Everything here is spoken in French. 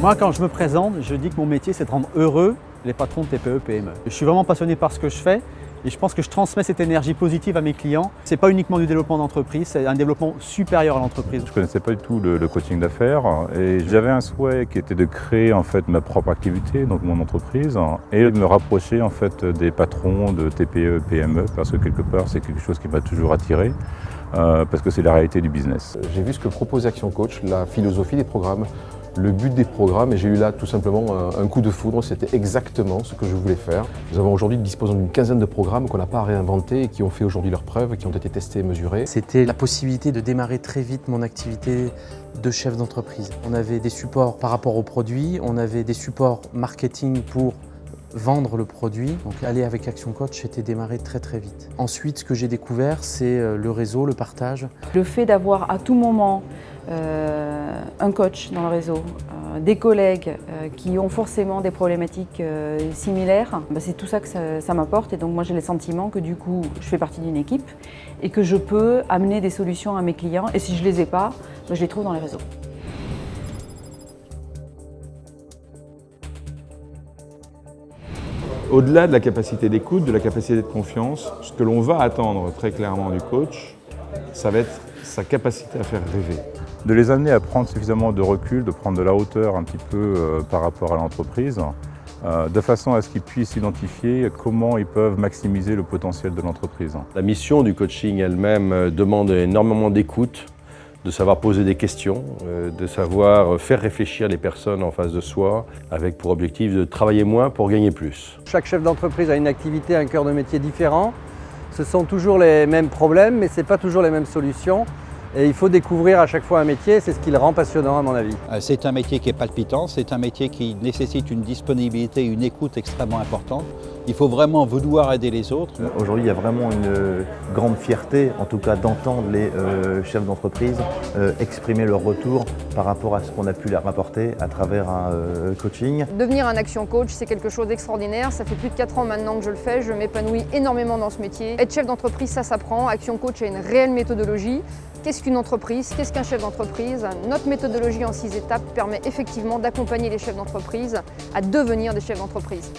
Moi, quand je me présente, je dis que mon métier, c'est de rendre heureux les patrons de TPE, PME. Je suis vraiment passionné par ce que je fais et je pense que je transmets cette énergie positive à mes clients. Ce n'est pas uniquement du développement d'entreprise, c'est un développement supérieur à l'entreprise. Je ne connaissais pas du tout le coaching d'affaires et j'avais un souhait qui était de créer en fait ma propre activité, donc mon entreprise, et de me rapprocher en fait des patrons de TPE, PME parce que quelque part c'est quelque chose qui m'a toujours attiré. Parce que c'est la réalité du business. J'ai vu ce que propose Action Coach, la philosophie des programmes, le but des programmes et j'ai eu là tout simplement un coup de foudre, c'était exactement ce que je voulais faire. Nous avons aujourd'hui disposons d'une quinzaine de programmes qu'on n'a pas réinventés et qui ont fait aujourd'hui leurs preuves, qui ont été testés et mesurés. C'était la possibilité de démarrer très vite mon activité de chef d'entreprise. On avait des supports par rapport aux produits, on avait des supports marketing pour vendre le produit. Donc aller avec Action Coach, c'était démarrer très vite. Ensuite, ce que j'ai découvert, c'est le réseau, le partage. Le fait d'avoir à tout moment un coach dans le réseau, des collègues qui ont forcément des problématiques similaires, c'est tout ça que ça m'apporte et donc moi j'ai le sentiment que du coup je fais partie d'une équipe et que je peux amener des solutions à mes clients et si je les ai pas, je les trouve dans les réseaux. Au-delà de la capacité d'écoute, de la capacité de confiance, ce que l'on va attendre très clairement du coach, ça va être sa capacité à faire rêver. De les amener à prendre suffisamment de recul, de prendre de la hauteur un petit peu par rapport à l'entreprise, de façon à ce qu'ils puissent identifier comment ils peuvent maximiser le potentiel de l'entreprise. La mission du coaching elle-même demande énormément d'écoute, de savoir poser des questions, de savoir faire réfléchir les personnes en face de soi, avec pour objectif de travailler moins pour gagner plus. Chaque chef d'entreprise a une activité, un cœur de métier différent. Ce sont toujours les mêmes problèmes, mais ce n'est pas toujours les mêmes solutions. Et il faut découvrir à chaque fois un métier, c'est ce qui le rend passionnant à mon avis. C'est un métier qui est palpitant, c'est un métier qui nécessite une disponibilité, une écoute extrêmement importante. Il faut vraiment vouloir aider les autres. Aujourd'hui, il y a vraiment une grande fierté, en tout cas d'entendre les chefs d'entreprise exprimer leur retour par rapport à ce qu'on a pu leur apporter à travers un coaching. Devenir un Action Coach, c'est quelque chose d'extraordinaire. Ça fait plus de 4 ans maintenant que je le fais, je m'épanouis énormément dans ce métier. Être chef d'entreprise, ça s'apprend. Action Coach a une réelle méthodologie. Qu'est-ce qu'une entreprise? Qu'est-ce qu'un chef d'entreprise? Notre méthodologie en 6 étapes permet effectivement d'accompagner les chefs d'entreprise à devenir des chefs d'entreprise.